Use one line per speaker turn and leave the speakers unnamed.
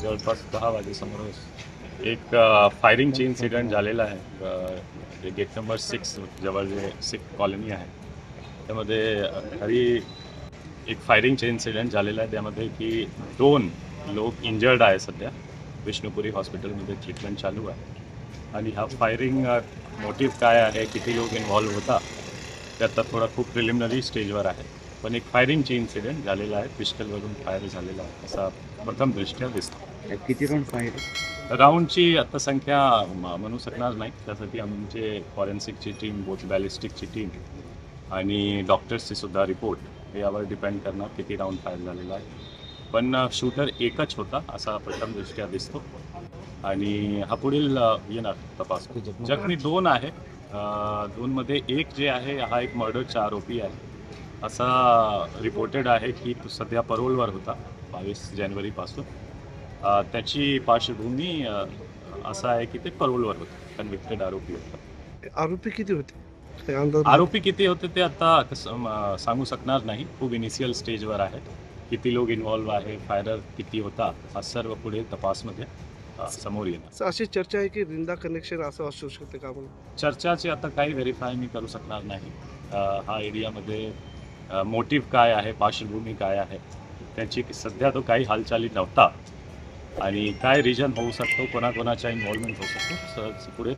जवळपास 10 वाजेसमोर एक फायरिंगची इन्सिडेंट झालेला आहे. गेट नंबर 6 जवळ जे सिख कॉलनी आहे त्यामध्ये घरी एक फायरिंगचे इन्सिडेंट झालेला आहे. त्यामध्ये की 2 लोक इंजर्ड आहे सध्या. विष्णुपुरी हॉस्पिटलमध्ये ट्रीटमेंट चालू आहे. आणि हा फायरिंग मोटिव्ह काय आहे, किती लोक इन्व्हॉल्व होता, ते आता थोडा खूप प्रिलिमिनरी स्टेजवर आहे. पण एक फायरिंगची इन्सिडेंट झालेला आहे. पिस्टलवरून फायर झालेला आहे असा प्रथम दृष्ट्या दिसतो.
किती राऊंड फायर?
राऊंडची आता संख्या म्हणू शकणार नाही. त्यासाठी आमचे फॉरेन्सिकची टीम, बोथ बॅलिस्टिकची टीम आणि डॉक्टर्सचे सुद्धा रिपोर्ट यावर डिपेंड करणार किती राऊंड फायर झालेला आहे. पण शूटर एकच होता असा प्रथम दृष्ट्या दिसतो आणि हा पुढील येणार तपास. जखमी 2 आहे. 2मध्ये एक जे आहे हा एक मर्डरचा आरोपी आहे असा रिपोर्टेड आहे की तो सध्या परोलवर होता 22 जानेवारीपासून. त्याची पार्श्वभूमी असा आहे की ते परोलवर होते, कन्व्हिक्टेड आरोपी होता.
आरोपी किती होते काही अंदाज?
आरोपी किती होते ते आता सांगू शकणार नाही. खूप इनिशियल स्टेजवर आहे. किती लोक इन्व्हॉल्व आहे, फायरर किती होता, हा सर्व पुढे तपासमध्ये समोर येणार.
अशी चर्चा आहे की रिंदा कनेक्शन असं असू शकते का म्हणून?
चर्चाचे आता काही व्हेरीफाय मी करू शकणार नाही. हा एरियामध्ये मोटिव्ह काय आहे, पार्श्वभूमी काय आहे, त्याची सध्या तो काही हालचाली नव्हता आणि काय रिजन होऊ शकतो, कोणाकोणाचा इन्व्हॉल्वमेंट होऊ शकतो पुढे